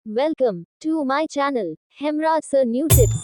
Welcome to my channel, Hemraj Sir New Tips.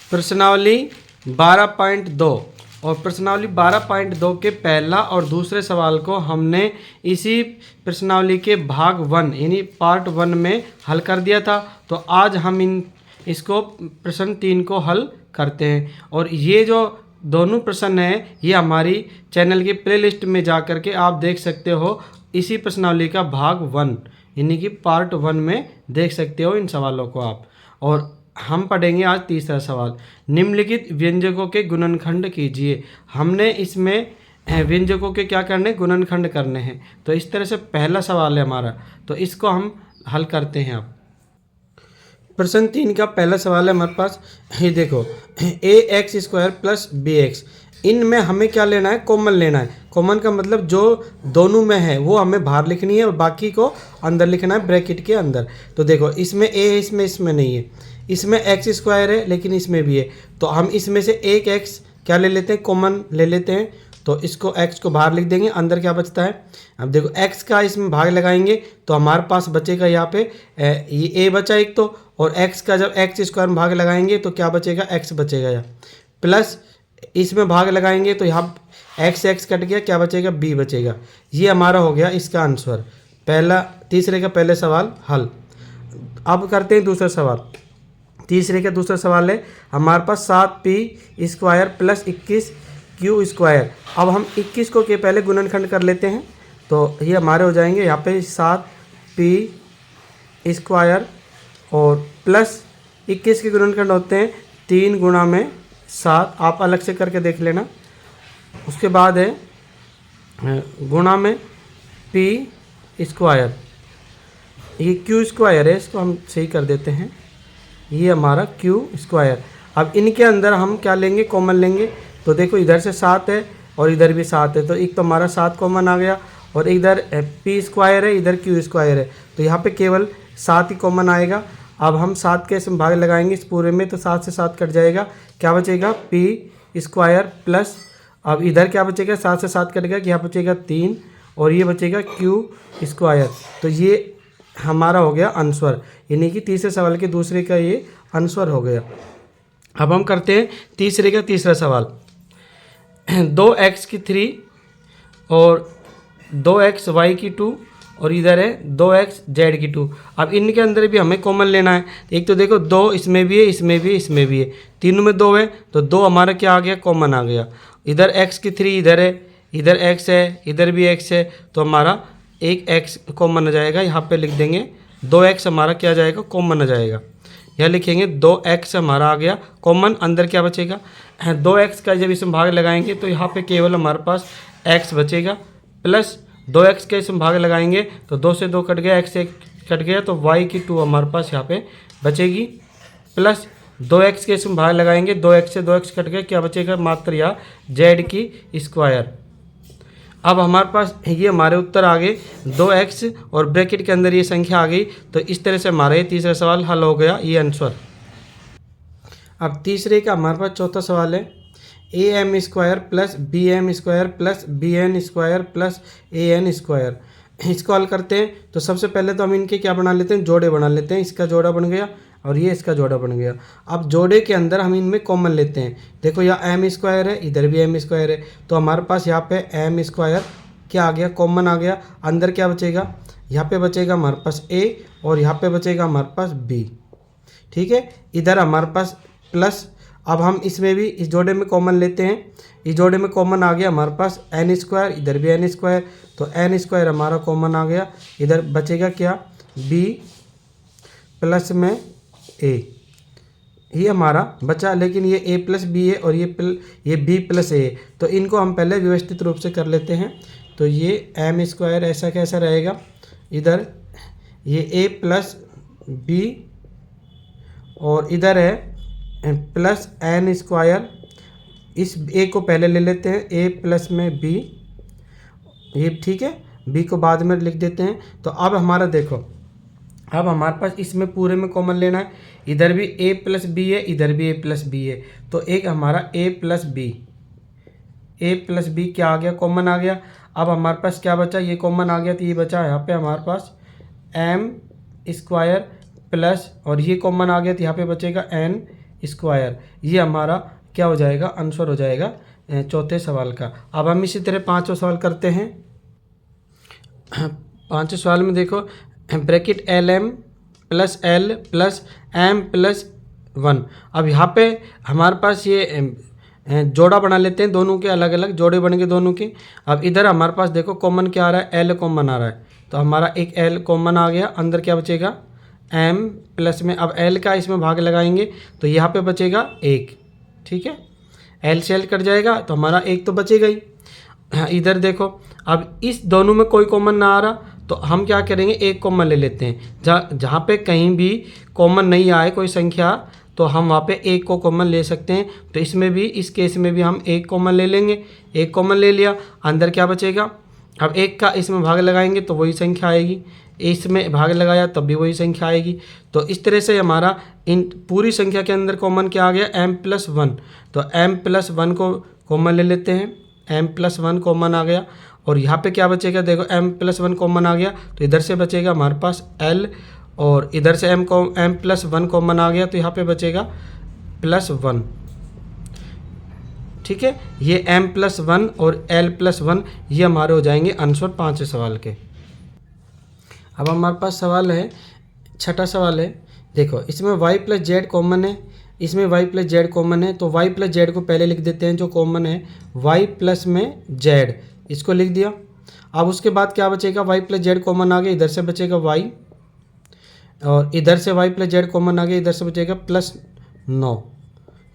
प्रश्नावली 12.2 और प्रश्नावली 12.2 के पहला और दूसरे सवाल को हमने इसी प्रश्नावली के भाग 1 यानी पार्ट 1 में हल कर दिया था। तो आज हम इसको प्रश्न 3 को हल करते हैं। और ये जो दोनों प्रश्न हैं ये हमारी चैनल की प्लेलिस्ट में जा कर के आप देख सकते हो। इसी प्रश्नावली का भाग 1 यानी कि पार्ट 1 में देख सकते हो इन सवालों को आप। और हम पढ़ेंगे आज तीसरा सवाल, निम्नलिखित व्यंजकों के गुणनखंड कीजिए। हमने इसमें व्यंजकों के क्या करने, गुणनखंड करने हैं। तो इस तरह से पहला सवाल है हमारा, तो इसको हम हल करते हैं। अब प्रश्न 3 का पहला सवाल है हमारे पास, ये देखो ax² प्लस bx, इनमें हमें क्या लेना है, कॉमन लेना है। कॉमन का मतलब जो दोनों में है वो हमें बाहर लिखनी है और बाकी को अंदर लिखना है ब्रैकेट के अंदर। तो देखो इसमें a है, इसमें नहीं है। इसमें x² है लेकिन इसमें भी है, तो हम इसमें से एक x क्या ले लेते हैं, कॉमन ले लेते हैं। तो इसको x को बाहर लिख देंगे, अंदर क्या बचता है। अब देखो x का इसमें भाग लगाएंगे तो हमारे पास बचेगा यहाँ पे ये a बचा एक तो, और x का जब x² में भाग लगाएंगे तो क्या बचेगा, x बचेगा यहाँ, प्लस इसमें भाग लगाएंगे तो यहाँ x कट गया, क्या बचेगा, b बचेगा। ये हमारा हो गया इसका आंसर। पहला तीसरे का पहले सवाल हल। अब करते हैं दूसरा सवाल। तीसरे का दूसरा सवाल है हमारे पास 7p² प्लस 21q²। अब हम 21 को के पहले गुणनखंड कर लेते हैं। तो ये हमारे हो जाएंगे यहाँ पे 7p² और प्लस 21 के गुणनखंड होते हैं 3 गुणा में 7, आप अलग से करके देख लेना। उसके बाद है गुणा में p², ये q² है, इसको हम सही कर देते हैं, ये हमारा q²। अब इनके अंदर हम क्या लेंगे, कॉमन लेंगे। तो देखो इधर से 7 है और इधर भी 7 है, तो एक तो हमारा 7 कॉमन आ गया, और इधर p² है, इधर q² है, तो यहाँ पे केवल 7 ही कॉमन आएगा। अब हम 7 के इसमें भाग लगाएंगे इस पूरे में, तो 7 से 7 कट जाएगा, क्या बचेगा, p² प्लस, अब इधर क्या बचेगा, 7 से 7 कट गया, यहाँ बचेगा 3 और ये बचेगा q²। तो ये हमारा हो गया आंसर, यानी कि तीसरे सवाल के दूसरे का ये आंसर हो गया। अब हम करते हैं तीसरे का तीसरा सवाल। 2x की 3 और 2xy की 2 और इधर है 2xz की 2। अब इनके अंदर भी हमें कॉमन लेना है। एक तो देखो 2 इसमें भी है, इसमें भी है, इसमें भी है, तीनों में 2 है, तो 2 हमारा क्या आ गया, कॉमन आ गया। इधर x की 3 इधर है, इधर x है, इधर भी x है, तो हमारा एक x कॉमन आ जाएगा। यहाँ पे लिख देंगे 2x हमारा क्या आ जाएगा, कॉमन आ जाएगा। यहाँ लिखेंगे 2x हमारा आ गया कॉमन, अंदर क्या बचेगा, 2x का जब इसमें भाग लगाएंगे तो यहाँ पे केवल हमारे पास x बचेगा, प्लस 2x के इसमें भाग लगाएंगे तो 2 से 2 कट गया, x से कट गया, तो y की 2 हमारे पास यहाँ पे बचेगी, प्लस 2x के इसमें भाग लगाएंगे, 2x से 2x कट गया, क्या बचेगा, मात्र या z की स्क्वायर। अब हमारे पास ये हमारे उत्तर आ गए 2x और ब्रैकेट के अंदर ये संख्या आ गई। तो इस तरह से हमारा ये तीसरा सवाल हल हो गया, ये आंसर। अब तीसरे का हमारे पास चौथा सवाल है am² plus bm² plus bn² plus an²। इसको हल करते हैं। तो सबसे पहले तो हम इनके क्या बना लेते हैं, जोड़े बना लेते हैं। इसका जोड़ा बन गया और ये इसका जोड़ा बन गया। अब जोड़े के अंदर हम इनमें कॉमन लेते हैं। देखो यहाँ m² है, इधर भी m² है, तो हमारे पास यहाँ पे m² क्या आ गया, कॉमन आ गया। अंदर क्या बचेगा, यहाँ पे बचेगा हमारे पास a और यहाँ पे बचेगा हमारे पास b, ठीक है। इधर हमारे पास प्लस, अब हम इसमें भी इस जोड़े में कॉमन लेते हैं। इस जोड़े में कॉमन आ गया हमारे पास n², इधर भी n², तो n² हमारा कॉमन आ गया। इधर बचेगा क्या, b प्लस में a, ये हमारा बचा। लेकिन ये a प्लस b है और ये b प्लस a है, तो इनको हम पहले व्यवस्थित रूप से कर लेते हैं। तो ये m² ऐसा कैसा रहेगा, इधर ये a प्लस b और इधर है प्लस n²। इस a को पहले ले लेते हैं, a प्लस में b, ये ठीक है, b को बाद में लिख देते हैं। तो अब हमारा देखो, अब हमारे पास इसमें पूरे में कॉमन लेना है। इधर भी a प्लस b है, इधर भी a प्लस b है, तो एक हमारा a प्लस b क्या आ गया, कॉमन आ गया। अब हमारे पास क्या बचा, ये कॉमन आ गया, तो ये बचा यहाँ पे हमारे पास m² प्लस और ये कॉमन आ गया तो यहाँ पे बचेगा n स्क्वायर। ये हमारा क्या हो जाएगा, आंसर हो जाएगा चौथे सवाल का। अब हम इसी तरह पांचवा सवाल करते हैं। पांचवें सवाल में देखो bracket LM plus L plus M plus 1। अब यहाँ पे हमारे पास ये जोड़ा बना लेते हैं, दोनों के अलग अलग जोड़े बन गए दोनों के। अब इधर हमारे पास देखो कॉमन क्या आ रहा है, L कॉमन आ रहा है, तो हमारा एक L कॉमन आ गया। अंदर क्या बचेगा, M प्लस में अब L का इसमें भाग लगाएंगे तो यहाँ पे बचेगा 1। ठीक है, L से L कट जाएगा तो हमारा 1 तो बचेगा ही। इधर देखो अब इस दोनों में कोई कॉमन ना आ रहा तो हम क्या करेंगे, एक कॉमन ले लेते हैं। जहाँ पे कहीं भी कॉमन नहीं आए कोई संख्या तो हम वहाँ पे एक को कॉमन ले सकते हैं। तो इसमें भी, इस केस में भी हम एक कॉमन ले लेंगे। एक कॉमन ले लिया, अंदर क्या बचेगा, अब एक का इसमें भाग लगाएंगे तो वही संख्या आएगी, इसमें भाग लगाया तब भी वही संख्या आएगी। तो इस तरह से हमारा इन पूरी संख्या के अंदर कॉमन क्या आ गया, m प्लस 1। तो m प्लस 1 को कॉमन ले लेते हैं, m प्लस 1 कॉमन आ गया। और यहाँ पे क्या बचेगा, देखो m प्लस 1 कॉमन आ गया तो इधर से बचेगा हमारे पास l, और इधर से m प्लस 1 कॉमन आ गया तो यहाँ पे बचेगा प्लस 1। ठीक है, ये m प्लस 1 और l प्लस 1 ये हमारे हो जाएंगे आंसर पांचवें सवाल के। अब हमारे पास सवाल है, छठा सवाल है। देखो इसमें y प्लस जेड कॉमन है, इसमें y प्लस जेड कॉमन है, तो y प्लस जेड को पहले लिख देते हैं जो कॉमन है, y प्लस में z, इसको लिख दिया। अब उसके बाद क्या बचेगा, y प्लस जेड कॉमन आ गया, इधर से बचेगा y, और इधर से y प्लस जेड कॉमन आ गया, इधर से बचेगा प्लस 9।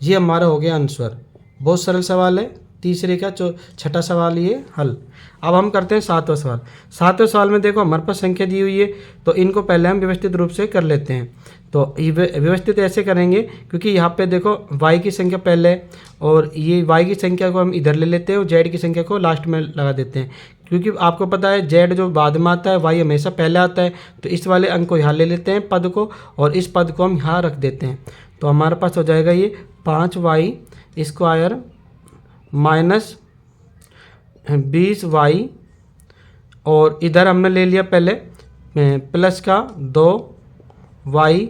ये हमारा हो गया आंसर। बहुत सरल सवाल है, तीसरे का छठा सवाल ये हल। अब हम करते हैं सातवां सवाल। सातवें सवाल में देखो हमारे पास संख्या दी हुई है तो इनको पहले हम व्यवस्थित रूप से कर लेते हैं। तो व्यवस्थित ऐसे करेंगे क्योंकि यहाँ पे देखो y की संख्या पहले है और ये y की संख्या को हम इधर ले लेते हैं और z की संख्या को लास्ट में लगा देते हैं। क्योंकि आपको पता है z जो बाद में आता है y हमेशा पहले आता है, तो इस वाले अंक को यहाँ ले लेते हैं पद को, और इस पद को हम यहाँ रख देते हैं। तो हमारे पास हो जाएगा ये 5y स्क्वायर माइनस 20y, और इधर हमने ले लिया पहले प्लस का 2y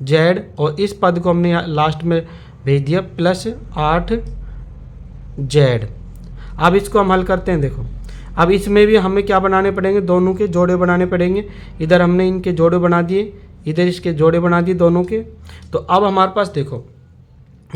z, और इस पद को हमने लास्ट में भेज दिया प्लस 8z। अब इसको हम हल करते हैं। देखो अब इसमें भी हमें क्या बनाने पड़ेंगे, दोनों के जोड़े बनाने पड़ेंगे। इधर हमने इनके जोड़े बना दिए, इधर इसके जोड़े बना दिए दोनों के। तो अब हमारे पास देखो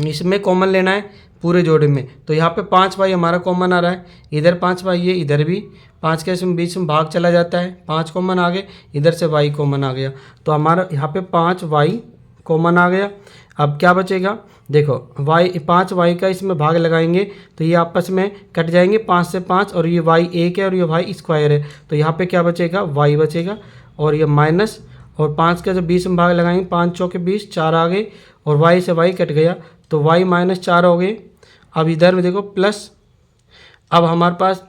इसमें कॉमन लेना है पूरे जोड़े में, तो यहाँ पे 5y हमारा कॉमन आ रहा है, इधर 5y है, इधर भी 5 के बीच में भाग चला जाता है, 5 कॉमन आ गए, इधर से y कॉमन आ गया, तो हमारा यहाँ पे 5y कॉमन आ गया। अब क्या बचेगा, देखो 5y का इसमें भाग लगाएंगे तो ये आपस में कट जाएंगे 5 से 5, और ये y एक है और ये y स्क्वायर है, तो यहाँ पे क्या बचेगा, y बचेगा, और ये माइनस, और 5 का जब 20 में भाग लगाएंगे 5 चौके 20, 4 आ गए, और y से y कट गया तो y माइनस 4 हो गए। अब इधर में देखो प्लस, अब हमारे पास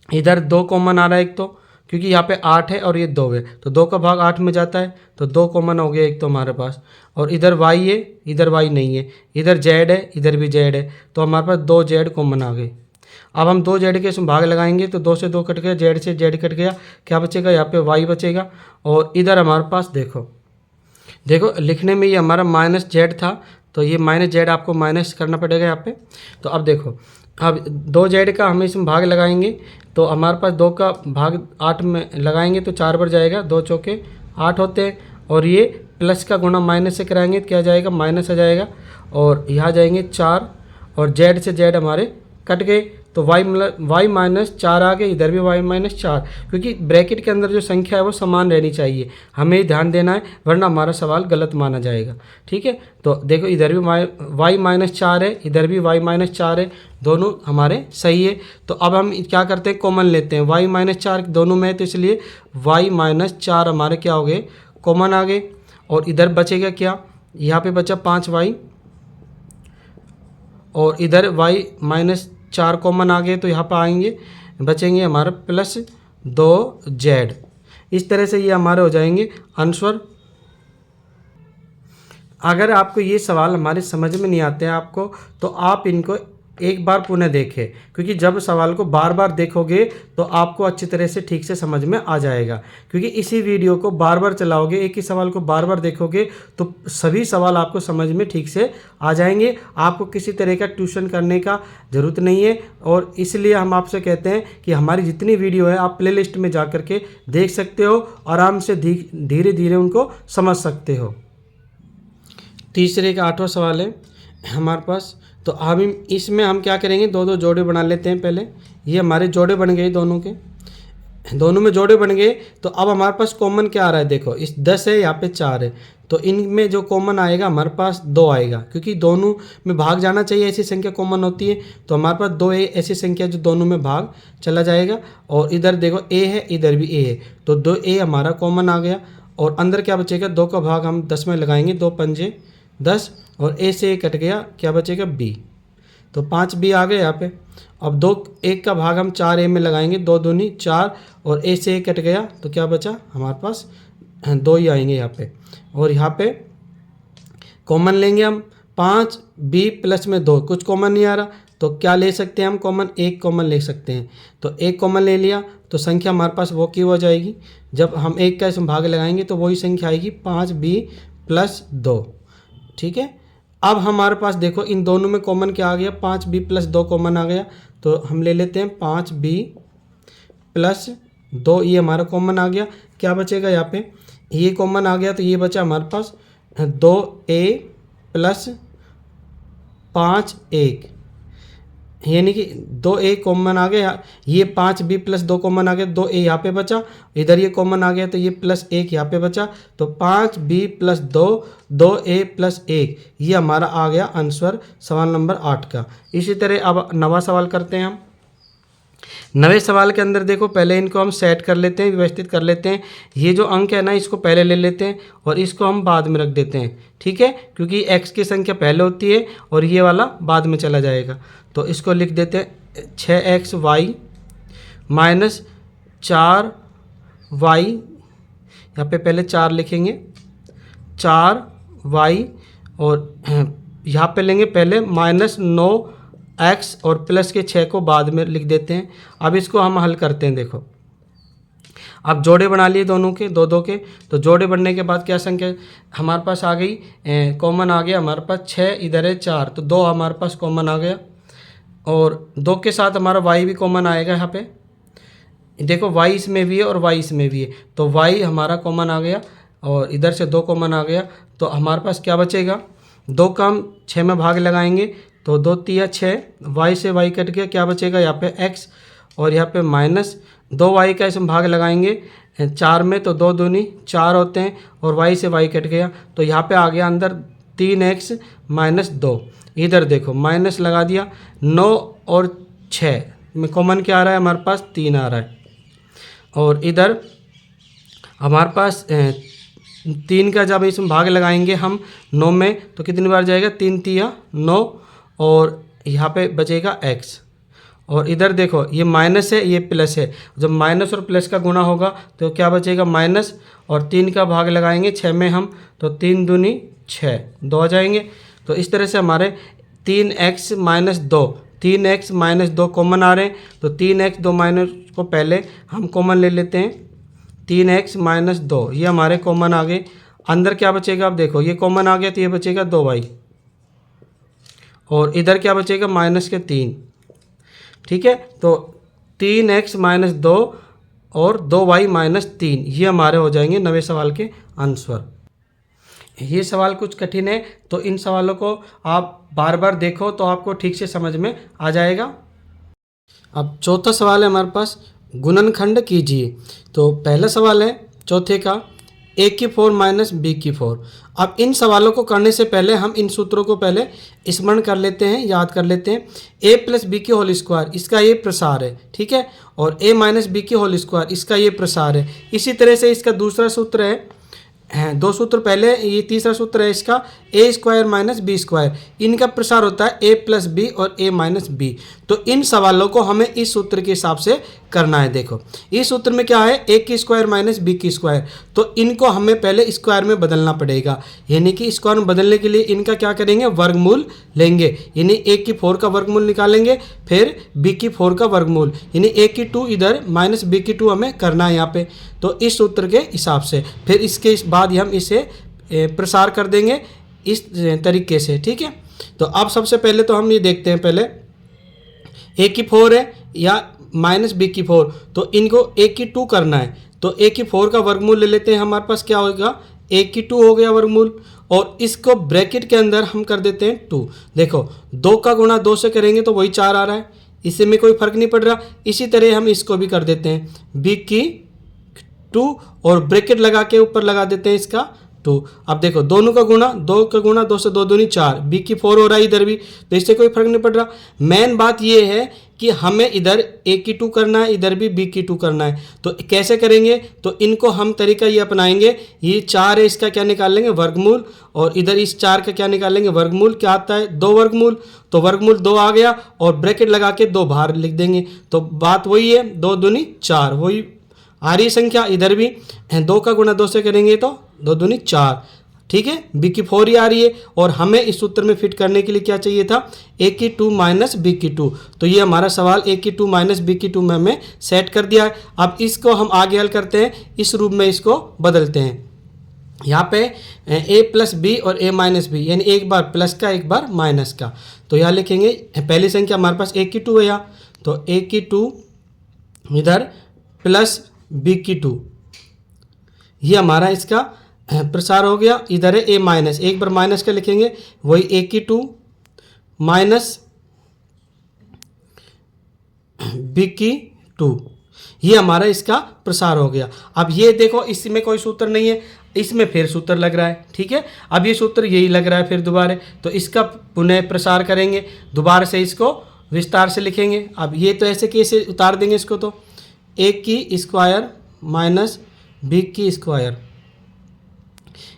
इधर 2 कॉमन आ रहा है एक, तो क्योंकि यहाँ पे 8 है और ये 2 है तो 2 का भाग 8 में जाता है, तो 2 कॉमन हो गया एक तो हमारे पास, और इधर y है, इधर y नहीं है, इधर z है, इधर भी z है, तो हमारे पास 2z कॉमन आ गए। अब हम 2z के इसमें भाग लगाएंगे तो 2 से 2 कट गया, z से z कट गया, क्या बचेगा, यहाँ पे y बचेगा, और इधर हमारे पास देखो लिखने में ये हमारा माइनस z था, तो ये माइनस z आपको माइनस करना पड़ेगा यहाँ पे। तो अब देखो अब 2z का हम इसमें भाग लगाएंगे तो हमारे पास 2 का भाग 8 में लगाएंगे तो 4 बार जाएगा, 2 चौके 8 होते हैं, और ये प्लस का गुणा माइनस से कराएंगे तो क्या जाएगा, माइनस आ जाएगा, और यहाँ जाएंगे 4, और z से z हमारे कट गए, तो y माइनस 4 आ गए, इधर भी y माइनस 4, क्योंकि ब्रैकेट के अंदर जो संख्या है वो समान रहनी चाहिए, हमें ध्यान देना है, वरना हमारा सवाल गलत माना जाएगा। ठीक है, तो देखो इधर भी y माइनस 4 है, इधर भी y माइनस 4 है, दोनों हमारे सही है। तो अब हम क्या करते हैं, कॉमन लेते हैं, y माइनस 4 दोनों में है तो इसलिए y माइनस 4 हमारे क्या हो गए, कॉमन आ गए, और इधर बचेगा क्या, यहाँ पे बचा 5y, और इधर y माइनस 4 कॉमन आ गए तो यहाँ पर आएंगे, बचेंगे हमारा प्लस 2z। इस तरह से ये हमारे हो जाएंगे आंसर। अगर आपको ये सवाल हमारे समझ में नहीं आते हैं आपको, तो आप इनको एक बार पुनः देखें, क्योंकि जब सवाल को बार बार देखोगे तो आपको अच्छी तरह से ठीक से समझ में आ जाएगा। क्योंकि इसी वीडियो को बार बार चलाओगे, एक ही सवाल को बार बार देखोगे तो सभी सवाल आपको समझ में ठीक से आ जाएंगे। आपको किसी तरह का ट्यूशन करने का ज़रूरत नहीं है, और इसलिए हम आपसे कहते हैं कि हमारी जितनी वीडियो है आप प्लेलिस्ट में जा कर के देख सकते हो, आराम से धीरे धीरे उनको समझ सकते हो। तीसरे का 8वां सवाल है हमारे पास। तो अब इसमें हम क्या करेंगे, दो दो जोड़े बना लेते हैं। पहले ये हमारे जोड़े बन गए, दोनों में जोड़े बन गए। तो अब हमारे पास कॉमन क्या आ रहा है, देखो इस 10 है, यहाँ पे 4 है, तो इनमें जो कॉमन आएगा हमारे पास 2 आएगा, क्योंकि दोनों में भाग जाना चाहिए, ऐसी संख्या कॉमन होती है। तो हमारे पास 2 ऐसी संख्या जो दोनों में भाग चला जाएगा। और इधर देखो a है, इधर भी a है, तो 2a हमारा कॉमन आ गया। और अंदर क्या बचेगा, 2 का भाग हम 10 में लगाएंगे, 2 पंजे 10, और a से a कट गया, क्या बचेगा b, तो 5b आ गए यहाँ पे। अब 1 का भाग हम 4a में लगाएंगे, 2 दूनी 4, और a से a कट गया, तो क्या बचा हमारे पास 2 ही आएंगे यहाँ पे। और यहाँ पे कॉमन लेंगे हम 5b प्लस में 2, कुछ कॉमन नहीं आ रहा, तो क्या ले सकते हैं हम कॉमन, 1 कॉमन ले सकते हैं। तो 1 कॉमन ले लिया तो संख्या हमारे पास वो की हो जाएगी। जब हम 1 का इसमें भाग लगाएंगे तो वही संख्या आएगी 5b प्लस 2। ठीक है, अब हमारे पास देखो इन दोनों में कॉमन क्या आ गया, 5b प्लस 2 कॉमन आ गया। तो हम ले लेते हैं 5b प्लस 2, ये हमारा कॉमन आ गया। क्या बचेगा यहाँ पे, ये कॉमन आ गया, तो ये बचा हमारे पास 2a प्लस 5 यानी कि 2a कॉमन आ गया। ये 5b प्लस 2 कॉमन आ गया, 2a यहाँ पे बचा, इधर ये कॉमन आ गया, तो ये प्लस 1 यहाँ पे बचा, तो 5b प्लस 2, 2a प्लस 1, ये हमारा आ गया आंसर सवाल नंबर 8 का। इसी तरह अब 9वां सवाल करते हैं हम। 9वें सवाल के अंदर देखो, पहले इनको हम सेट कर लेते हैं, व्यवस्थित कर लेते हैं। ये जो अंक है ना, इसको पहले ले लेते हैं और इसको हम बाद में रख देते हैं। ठीक है, क्योंकि x की संख्या पहले होती है और ये वाला बाद में चला जाएगा। तो इसको लिख देते हैं 6xy माइनस 4y, यहाँ पे पहले 4 लिखेंगे, 4y, और यहाँ पे लेंगे पहले माइनस 9x और प्लस के 6 को बाद में लिख देते हैं। अब इसको हम हल करते हैं। देखो अब जोड़े बना लिए दोनों के, दो के, तो जोड़े बनने के बाद क्या संख्या हमारे पास आ गई, कॉमन आ गया हमारे पास 6, इधर है 4, तो 2 हमारे पास कॉमन आ गया। और 2 के साथ हमारा y भी कॉमन आएगा। यहाँ पे देखो y इसमें भी है और y इसमें भी है, तो y हमारा कॉमन आ गया, और इधर से 2 कॉमन आ गया। तो हमारे पास क्या बचेगा, 2 का हम 6 में भाग लगाएंगे, तो 2 तिया 6, y से y कट गया, क्या बचेगा यहाँ पे x, और यहाँ पे माइनस 2y का इसमें भाग लगाएंगे 4 में, तो 2 दूनी 4 होते हैं, और y से y कट गया, तो यहाँ पे आ गया अंदर 3x माइनस 2। इधर देखो माइनस लगा दिया, 9 और 6 में कॉमन क्या आ रहा है हमारे पास, 3 आ रहा है। और इधर हमारे पास 3 का जब इसमें भाग लगाएंगे हम 9 में, तो कितनी बार जाएगा, 3 तिया 9, और यहाँ पे बचेगा x। और इधर देखो ये माइनस है, ये प्लस है, जब माइनस और प्लस का गुणा होगा तो क्या बचेगा, माइनस, और 3 का भाग लगाएंगे 6 में हम, तो 3 दूनी 6, 2 आ जाएंगे। तो इस तरह से हमारे 3x minus 2, 3x minus 2 common आ रहे हैं, तो 3x 2 माइनस को पहले हम कॉमन ले लेते हैं, 3x माइनस 2, ये हमारे कॉमन आ गए। अंदर क्या बचेगा, अब देखो ये कॉमन आ गया, तो ये बचेगा 2y, और इधर क्या बचेगा, माइनस के 3। ठीक है, तो 3x माइनस 2 और 2y माइनस 3, ये हमारे हो जाएंगे 9वें सवाल के आंसर। ये सवाल कुछ कठिन है, तो इन सवालों को आप बार बार देखो तो आपको ठीक से समझ में आ जाएगा। अब चौथा सवाल है हमारे पास, गुणनखंड कीजिए। तो पहला सवाल है चौथे का, a की 4 माइनस b की 4। अब इन सवालों को करने से पहले हम इन सूत्रों को पहले स्मरण कर लेते हैं, याद कर लेते हैं। a प्लस बी की होल स्क्वायर, इसका ये प्रसार है, ठीक है, और a माइनस बी की होल स्क्वायर, इसका ये प्रसार है। इसी तरह से इसका दूसरा सूत्र है दो सूत्र पहले, ये तीसरा सूत्र है इसका, ए स्क्वायर माइनस बी स्क्वायर, इनका प्रसार होता है ए प्लस बी और ए माइनस बी। तो इन सवालों को हमें इस सूत्र के हिसाब से करना है। देखो इस सूत्र में क्या है, ए की स्क्वायर माइनस बी की स्क्वायर, तो इनको हमें पहले स्क्वायर में बदलना पड़ेगा, यानी कि स्क्वायर में बदलने के लिए इनका क्या करेंगे, वर्गमूल लेंगे, यानी ए की 4 का वर्गमूल निकालेंगे, फिर बी की 4 का वर्गमूल, यानी ए की 2 इधर माइनस बी की 2 हमें करना है यहाँ पे। तो इस सूत्र के हिसाब से फिर इसके बाद हम इसे प्रसार कर देंगे इस तरीके से, ठीक है। तो अब सबसे पहले तो हम ये देखते हैं, पहले ए की 4 है या माइनस बी की 4, तो इनको ए की 2 करना है, तो ए की 4 का वर्गमूल ले लेते हैं, हमारे पास क्या होगा, ए की 2 हो गया वर्गमूल, और इसको ब्रैकेट के अंदर हम कर देते हैं 2। देखो 2 का गुणा 2 से करेंगे तो वही 4 आ रहा है, इससे में कोई फर्क नहीं पड़ रहा। इसी तरह हम इसको भी कर देते हैं, बी की 2 और ब्रैकेट लगा के ऊपर लगा देते हैं इसका 2। अब देखो दोनों का गुणा, 2 का गुणा 2 से 2 दूनी 4, बी की 4 हो रहा है इधर भी, तो इससे कोई फर्क नहीं पड़ रहा। मेन बात ये है कि हमें इधर ए की 2 करना है, इधर भी बी की 2 करना है। तो कैसे करेंगे, तो इनको हम तरीका ये अपनाएंगे, ये 4 है इसका क्या निकाल लेंगे, वर्गमूल, और इधर इस 4 का क्या निकाल लेंगे, वर्गमूल। क्या आता है, 2 वर्गमूल, तो वर्गमूल 2 आ गया, और ब्रैकेट लगा के 2 बाहर लिख देंगे। तो बात वही है, 2 दूनी 4 वही आ रही संख्या, इधर भी 2 का गुणा 2 से करेंगे तो 2 दूनी 4, ठीक है। बी की 4 ही आ रही है, और हमें इस सूत्र में फिट करने के लिए क्या चाहिए था, ए की 2 माइनस बी की 2। तो ये हमारा सवाल ए की 2 माइनस बी की 2 में हमें सेट कर दिया है। अब इसको हम आगे हल करते हैं, इस रूप में इसको बदलते हैं। यहाँ पे ए प्लस बी और ए माइनस बी, यानी एक बार प्लस का एक बार माइनस का। तो यहाँ लिखेंगे, पहली संख्या हमारे पास ए की 2 है यहाँ, तो ए की 2 इधर प्लस बी की 2, ये हमारा इसका प्रसार हो गया। इधर है ए माइनस, एक बार माइनस का लिखेंगे, वही ए की 2 माइनस बी की 2, ये हमारा इसका प्रसार हो गया। अब ये देखो इसमें कोई सूत्र नहीं है, इसमें फिर सूत्र लग रहा है, ठीक है। अब ये सूत्र यही लग रहा है फिर दोबारा, तो इसका पुनः प्रसार करेंगे, दोबारा से इसको विस्तार से लिखेंगे। अब ये तो ऐसे कैसे उतार देंगे इसको, तो ए की स्क्वायर माइनस बी की स्क्वायर,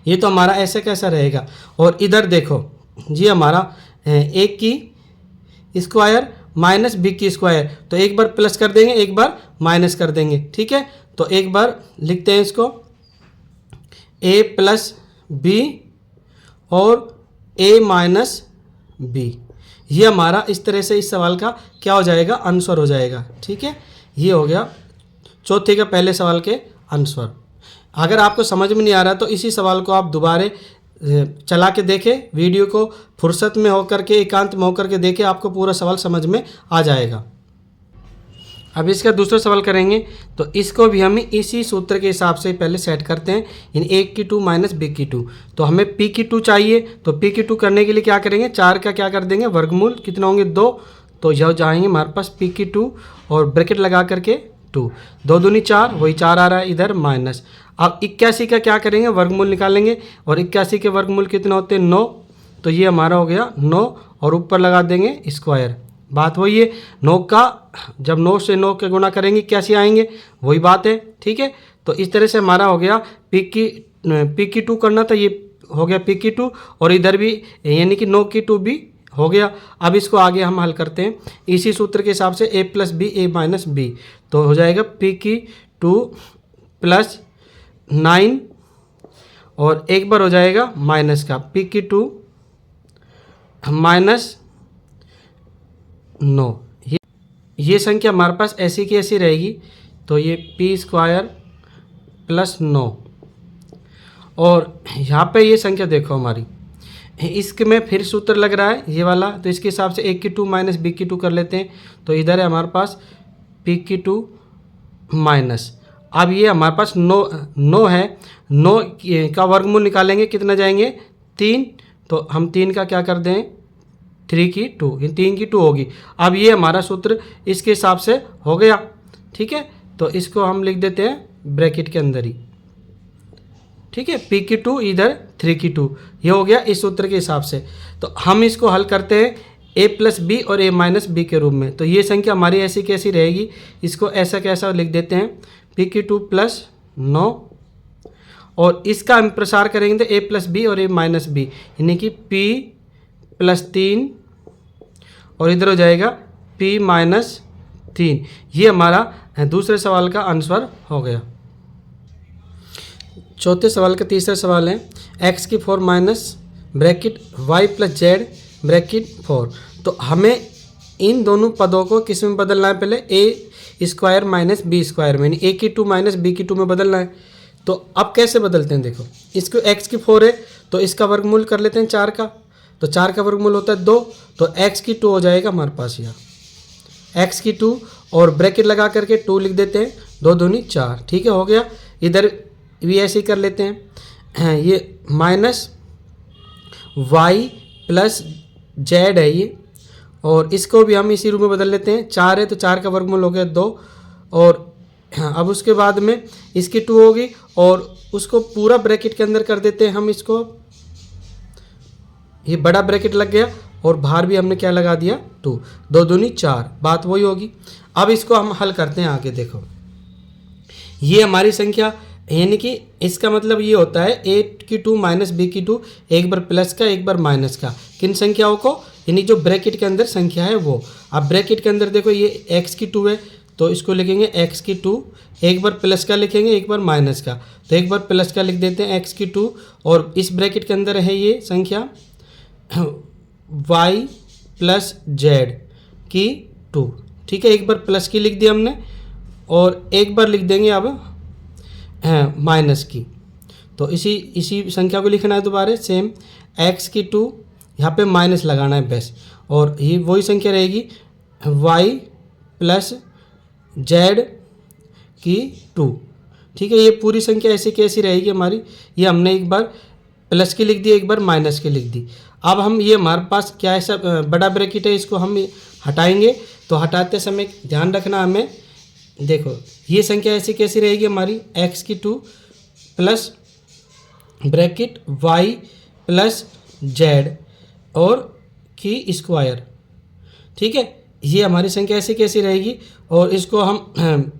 ये तो हमारा ऐसे कैसा रहेगा। और इधर देखो जी हमारा ए की स्क्वायर माइनस बी की स्क्वायर, तो एक बार प्लस कर देंगे, एक बार माइनस कर देंगे, ठीक है। तो एक बार लिखते हैं इसको, ए प्लस बी और ए माइनस बी, ये हमारा इस तरह से इस सवाल का क्या हो जाएगा, आंसर हो जाएगा, ठीक है। ये हो गया चौथे का पहले सवाल के आंसर। अगर आपको समझ में नहीं आ रहा तो इसी सवाल को आप दोबारा चला के देखें, वीडियो को फुर्सत में होकर के, एकांत में होकर के देखें, आपको पूरा सवाल समझ में आ जाएगा। अब इसका दूसरा सवाल करेंगे, तो इसको भी हम इसी सूत्र के हिसाब से पहले सेट करते हैं, इन ए की 2 माइनस बी की 2। तो हमें पी की 2 चाहिए, तो पी की 2 करने के लिए क्या करेंगे, 4 का क्या कर देंगे वर्गमूल, कितना होंगे 2, तो यह जाएंगे हमारे पास पी की 2 और ब्रैकेट लगा करके 2, 2 दूनी 4 वही 4 आ रहा है इधर माइनस। अब 81 का क्या करेंगे, वर्गमूल निकालेंगे, और 81 के वर्गमूल कितना होते हैं 9, तो ये हमारा हो गया 9, और ऊपर लगा देंगे स्क्वायर। बात वही है, 9 का जब 9 से 9 के गुणा करेंगे 81 आएंगे, वही बात है, ठीक है। तो इस तरह से हमारा हो गया पी की 2 करना था, ये हो गया पी की 2, और इधर भी यानी कि 9 की 2 भी हो गया। अब इसको आगे हम हल करते हैं इसी सूत्र के हिसाब से, ए plus B A minus B, तो हो जाएगा पी की 2 प्लस 9, और एक बार हो जाएगा माइनस का पी की 2 माइनस 9, ये संख्या हमारे पास ऐसी की ऐसी रहेगी। तो ये पी स्क्वायर प्लस 9, और यहाँ पे ये संख्या देखो हमारी, इसके में फिर सूत्र लग रहा है ये वाला, तो इसके हिसाब से ए की 2 माइनस बी की 2 कर लेते हैं। तो इधर है हमारे पास पी की 2 माइनस, अब ये हमारे पास 9 है, 9 का वर्गमूल निकालेंगे, कितना जाएंगे 3, तो हम 3 का क्या कर दें 3 की 2, इन 3 की 2 होगी। अब ये हमारा सूत्र इसके हिसाब से हो गया, ठीक है। तो इसको हम लिख देते हैं ब्रैकेट के अंदर ही, ठीक है, पी की 2 इधर 3 की 2, ये हो गया इस सूत्र के हिसाब से। तो हम इसको हल करते हैं ए प्लस बी और ए माइनस बी के रूप में। तो ये संख्या हमारी ऐसी कैसी रहेगी, इसको ऐसा कैसा लिख देते हैं, पी की 2 प्लस 9, और इसका हम प्रसार करेंगे तो a प्लस बी और a माइनस बी, यानी कि p प्लस 3 और इधर हो जाएगा p माइनस 3। ये हमारा दूसरे सवाल का आंसर हो गया। चौथे सवाल का तीसरा सवाल है x की 4 minus bracket y plus Z bracket 4। तो हमें इन दोनों पदों को किस में बदलना है, पहले a square minus B square में, यानी a की 2 माइनस b की 2 में बदलना है। तो अब कैसे बदलते हैं, देखो इसको x की 4 है तो इसका वर्गमूल कर लेते हैं 4 का, तो 4 का वर्गमूल होता है 2, तो x की 2 हो जाएगा हमारे पास यहाँ x की 2 और ब्रैकेट लगा करके 2 लिख देते हैं, 2 दूनी 4, ठीक है हो गया। इधर भी ऐसे ही कर लेते हैं, ये माइनस y प्लस जेड है ये, और इसको भी हम इसी रूप में बदल लेते हैं, 4 है तो 4 का वर्गमूल हो गया 2, और अब उसके बाद में इसकी 2 होगी और उसको पूरा ब्रैकेट के अंदर कर देते हैं हम इसको, ये बड़ा ब्रैकेट लग गया और बाहर भी हमने क्या लगा दिया 2, 2 दूनी 4, बात वही होगी। अब इसको हम हल करते हैं आगे, देखो ये हमारी संख्या, यानी कि इसका मतलब ये होता है a की 2 माइनस b की 2, एक बार प्लस का एक बार माइनस का, किन संख्याओं को, यानी जो ब्रैकेट के अंदर संख्या है वो। अब ब्रैकेट के अंदर देखो ये x की 2 है तो इसको लिखेंगे x की 2, एक बार प्लस का लिखेंगे एक बार माइनस का, तो एक बार प्लस का लिख देते हैं x की 2, और इस ब्रैकेट के अंदर है ये संख्या y प्लस जेड की 2, ठीक है, एक बार प्लस की लिख दी हमने और एक बार लिख देंगे अब माइनस की। तो इसी संख्या को लिखना है दोबारा सेम, x की 2 यहाँ पे माइनस लगाना है बस, और ये वही संख्या रहेगी y प्लस जेड की 2, ठीक है। ये पूरी संख्या ऐसी कैसी रहेगी हमारी, ये हमने एक बार प्लस की लिख दी एक बार माइनस की लिख दी। अब हम ये हमारे पास क्या है, सब बड़ा ब्रैकेट है, इसको हम हटाएंगे, तो हटाते समय ध्यान रखना हमें, देखो ये संख्या ऐसी कैसी रहेगी हमारी, x की 2 plus bracket y plus Z और की स्क्वायर, ठीक है, ये हमारी संख्या ऐसी कैसी रहेगी। और इसको हम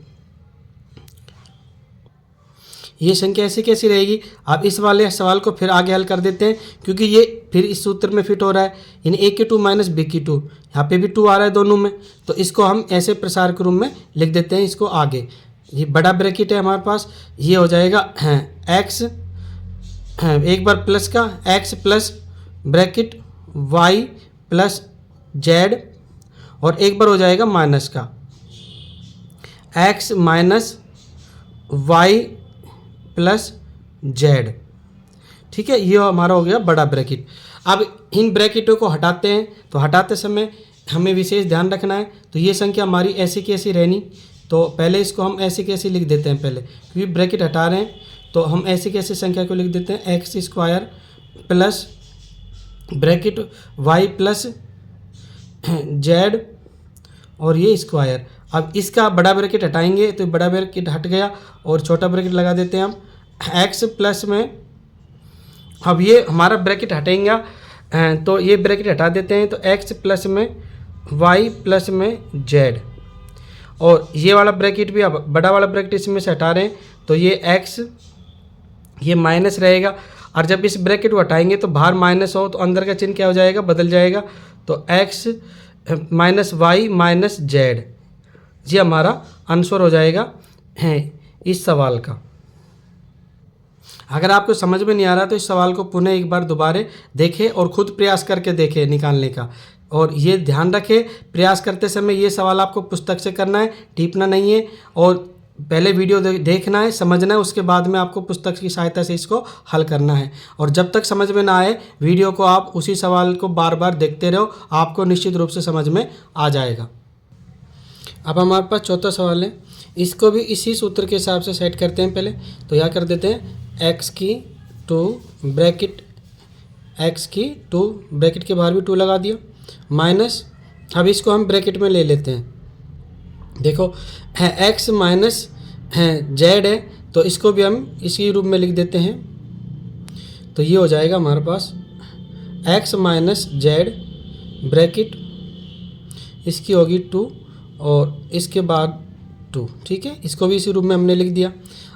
ये संख्या ऐसी कैसी रहेगी। अब इस वाले सवाल को फिर आगे हल कर देते हैं, क्योंकि ये फिर इस सूत्र में फिट हो रहा है, यानी a की 2 माइनस b की 2, यहाँ पे भी 2 आ रहा है दोनों में, तो इसको हम ऐसे प्रसार के रूप में लिख देते हैं इसको आगे। ये बड़ा ब्रैकेट है हमारे पास, ये हो जाएगा x, एक बार प्लस का x plus bracket y plus Z, और एक बार हो जाएगा माइनस का x minus y plus Z, ठीक है, ये हमारा हो गया बड़ा ब्रैकेट। अब इन ब्रैकेटों को हटाते हैं, तो हटाते समय हमें विशेष ध्यान रखना है, तो ये संख्या हमारी ऐसी कैसी रहनी, तो पहले इसको हम ऐसी कैसी लिख देते हैं पहले, क्योंकि ब्रैकेट हटा रहे हैं तो हम ऐसी कैसी संख्या को लिख देते हैं, X square plus bracket Y plus Z और ये स्क्वायर। अब इसका बड़ा ब्रैकेट हटाएंगे तो बड़ा ब्रैकेट हट गया और छोटा ब्रैकेट लगा देते हैं हम एक्स प्लस में। अब ये हमारा ब्रैकेट हटेगा तो ये ब्रैकेट हटा देते हैं, तो एक्स प्लस में वाई प्लस में जेड, और ये वाला ब्रैकेट भी अब बड़ा वाला ब्रैकेट इसमें से हटा रहे हैं, तो ये एक्स ये माइनस रहेगा, और जब इस ब्रैकेट को हटाएंगे तो बाहर माइनस हो तो अंदर का चिन्ह क्या हो जाएगा, बदल जाएगा, तो X minus Y minus Z, ये हमारा आंसर हो जाएगा इस सवाल का। अगर आपको समझ में नहीं आ रहा तो इस सवाल को पुनः एक बार दोबारा देखें और ख़ुद प्रयास करके देखें निकालने का, और ये ध्यान रखें प्रयास करते समय ये सवाल आपको पुस्तक से करना है, टिपना नहीं है, और पहले वीडियो देखना है, समझना है, उसके बाद में आपको पुस्तक की सहायता से इसको हल करना है। और जब तक समझ में ना आए वीडियो को आप उसी सवाल को बार बार देखते रहो, आपको निश्चित रूप से समझ में आ जाएगा। अब हमारे पास चौथा सवाल है, इसको भी इसी सूत्र के हिसाब से सेट करते हैं। पहले तो यहाँ कर देते हैं एक्स की 2 ब्रैकेट, एक्स की 2 ब्रैकेट के बाहर भी 2 लगा दिया, माइनस, अब इसको हम ब्रैकेट में ले लेते हैं, देखो है एक्स माइनस है जेड है, तो इसको भी हम इसी रूप में लिख देते हैं, तो ये हो जाएगा हमारे पास एक्स माइनस जेड ब्रैकेट, इसकी होगी 2 और इसके बाद 2, ठीक है, इसको भी इसी रूप में हमने लिख दिया।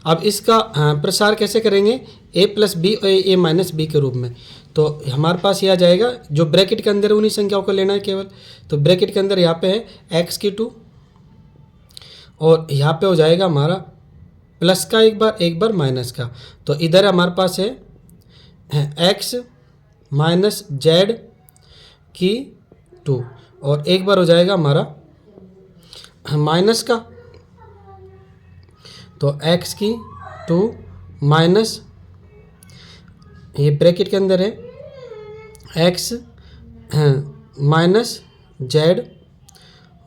अब इसका प्रसार कैसे करेंगे, a प्लस बी और a माइनस बी के रूप में। तो हमारे पास ये आ जाएगा, जो ब्रैकेट के अंदर है उन्हीं संख्याओं को लेना है केवल। तो ब्रैकेट के अंदर यहाँ पे है x⁴ और यहाँ पे हो जाएगा हमारा प्लस का एक बार माइनस का। तो इधर हमारे पास है x माइनस जेड की 2 और एक बार हो जाएगा हमारा माइनस का, तो x की 2 माइनस, ये ब्रैकेट के अंदर है x माइनस जेड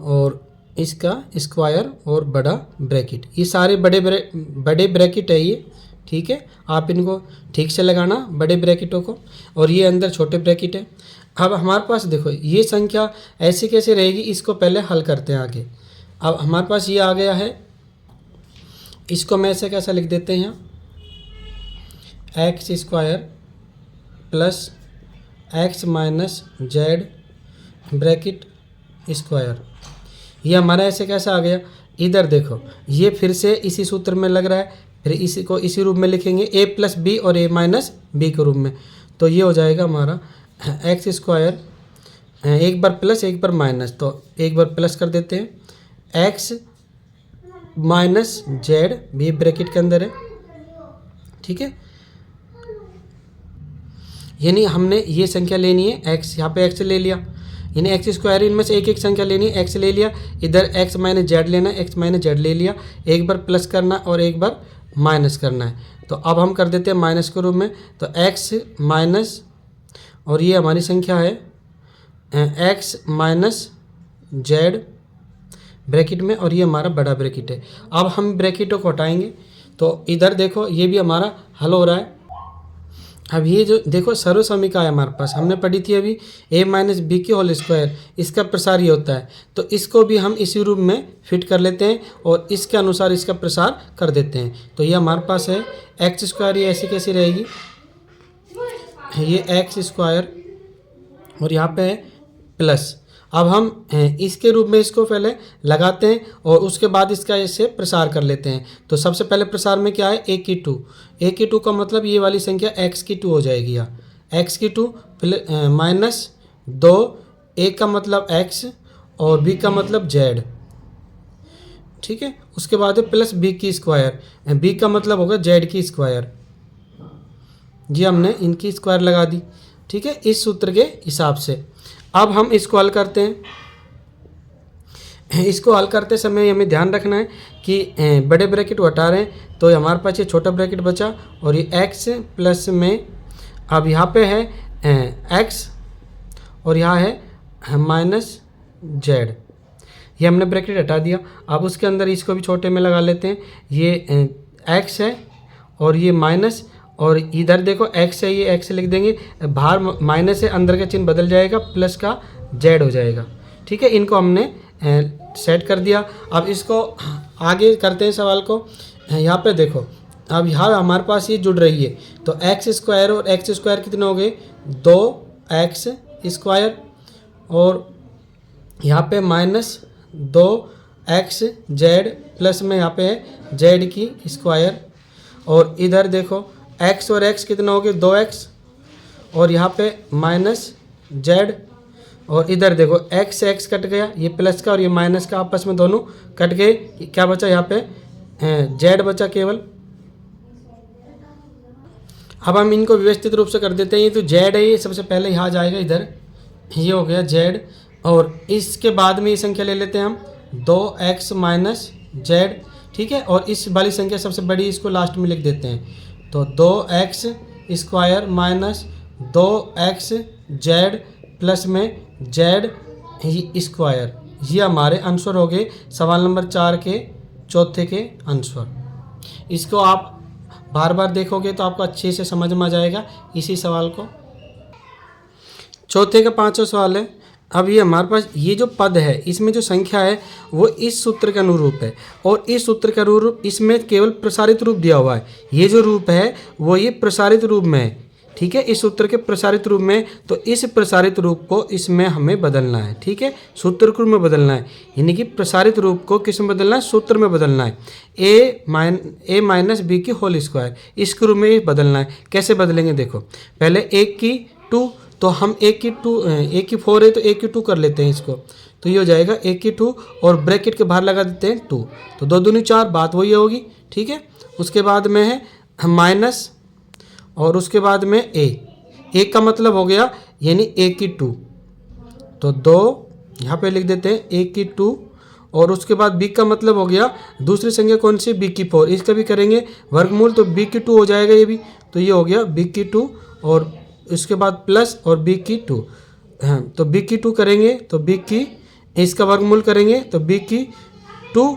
और इसका स्क्वायर और बड़ा ब्रैकेट। ये सारे बड़े ब्रैकेट है ये, ठीक है। आप इनको ठीक से लगाना बड़े ब्रैकेटों को, और ये अंदर छोटे ब्रैकेट है। अब हमारे पास देखो ये संख्या ऐसी कैसे रहेगी, इसको पहले हल करते हैं आगे। अब हमारे पास ये आ गया है, इसको मैं ऐसे कैसा लिख देते हैं, x² plus x minus Z bracket square. ये हमारा ऐसे कैसा आ गया। इधर देखो ये फिर से इसी सूत्र में लग रहा है, फिर इसी को इसी रूप में लिखेंगे a प्लस बी और a माइनस बी के रूप में। तो ये हो जाएगा हमारा x², एक बार प्लस एक बार माइनस, तो एक बार प्लस कर देते हैं, x माइनस जेड भी ब्रैकेट के अंदर है, ठीक है। यानी हमने ये संख्या लेनी है x, यहाँ पे x ले लिया, यानी x², इनमें से एक एक संख्या लेनी है, x ले लिया, इधर x माइनस जेड लेना है, x माइनस जेड ले लिया, एक बार प्लस करना और एक बार माइनस करना है। तो अब हम कर देते हैं माइनस के रूप में, तो x माइनस, और ये हमारी संख्या है x माइनस जेड ब्रैकेट में, और ये हमारा बड़ा ब्रैकेट है। अब हम ब्रैकेटों को हटाएंगे, तो इधर देखो ये भी हमारा हल हो रहा है। अब ये जो देखो सर्वसमीका है हमारे पास, हमने पढ़ी थी अभी a माइनस बी की होल स्क्वायर, इसका प्रसार ये होता है। तो इसको भी हम इसी रूप में फिट कर लेते हैं और इसके अनुसार इसका प्रसार कर देते हैं। तो ये हमारे पास है x², ये ऐसी कैसी रहेगी, ये x² और यहाँ पे है प्लस। अब हम इसके रूप में इसको पहले लगाते हैं और उसके बाद इसका ऐसे प्रसार कर लेते हैं। तो सबसे पहले प्रसार में क्या है, a की 2, a की 2 का मतलब ये वाली संख्या x की 2 हो जाएगी। यहाँ x की 2 माइनस 2, a का मतलब x और b का मतलब z, ठीक है। उसके बाद है प्लस b की स्क्वायर, b का मतलब होगा z की स्क्वायर। ये हमने इनकी स्क्वायर लगा दी, ठीक है, इस सूत्र के हिसाब से। अब हम इसको हल करते हैं। इसको हल करते समय हमें ध्यान रखना है कि बड़े ब्रैकेट हटा रहे हैं, तो हमारे पास ये छोटा ब्रैकेट बचा और ये x प्लस में, अब यहाँ पे है x और यहाँ है माइनस जेड, ये हमने ब्रैकेट हटा दिया। अब उसके अंदर इसको भी छोटे में लगा लेते हैं, ये x है और ये माइनस, और इधर देखो x है, ये x लिख देंगे, बाहर माइनस है, अंदर का चिन्ह बदल जाएगा, प्लस का z हो जाएगा, ठीक है। इनको हमने सेट कर दिया। अब इसको आगे करते हैं सवाल को। यहाँ पे देखो अब यहाँ हमारे पास ये जुड़ रही है, तो x² और x² कितने हो गए, 2x², और यहाँ पे माइनस 2xz प्लस में यहाँ पे है z की स्क्वायर, और इधर देखो x और x कितना हो गए, 2x, और यहाँ पे माइनस z, और इधर देखो x से x कट गया, ये प्लस का और ये माइनस का आपस में दोनों कट गए, क्या बचा यहाँ पे z बचा केवल। अब हम इनको व्यवस्थित रूप से कर देते हैं। ये तो z है, ये सबसे पहले यहाँ जाएगा, इधर ये हो गया z, और इसके बाद में ये संख्या ले लेते हैं हम 2x माइनस z, ठीक है, और इस वाली संख्या सबसे बड़ी, इसको लास्ट में लिख देते हैं। तो 2x² माइनस 2xz प्लस में z स्क्वायर, ये हमारे आंसर हो गए सवाल नंबर 4 के चौथे के आंसर। इसको आप बार बार देखोगे तो आपको अच्छे से समझ में आ जाएगा इसी सवाल को। चौथे का 5वां सवाल है। अब ये हमारे पास ये जो पद है, इसमें जो संख्या है वो इस सूत्र के अनुरूप है, और इस सूत्र का अनुरूप इसमें केवल प्रसारित रूप दिया हुआ है। ये जो रूप है वो ये प्रसारित रूप में है, ठीक है, इस सूत्र के प्रसारित रूप में। तो इस प्रसारित रूप को इसमें हमें बदलना है, ठीक है, सूत्र के रूप में बदलना है, यानी कि प्रसारित रूप को किस में बदलना है, सूत्र में बदलना है। ए माइनस बी की होल स्क्वायर, इस रूप में बदलना है। कैसे बदलेंगे देखो, पहले 1 की 2, तो हम 1 की 4 है तो 1 की 2 कर लेते हैं इसको, तो ये हो जाएगा 1 की 2 और ब्रैकेट के बाहर लगा देते हैं 2, तो 2 दूनी 4, बात वही होगी, ठीक है। उसके बाद में है माइनस और उसके बाद में ए का मतलब हो गया यानी 1 की 2, तो 2 यहाँ पे लिख देते हैं 1 की 2 और उसके बाद बी का मतलब हो गया दूसरी संख्या कौन सी, बी की 4, इसका भी करेंगे वर्गमूल तो बी की 2 हो जाएगा ये भी, तो ये हो गया बी की 2 और इसके बाद प्लस और बी की 2, हाँ तो बी की 2 करेंगे तो बी की इसका वर्गमूल करेंगे तो बी की 2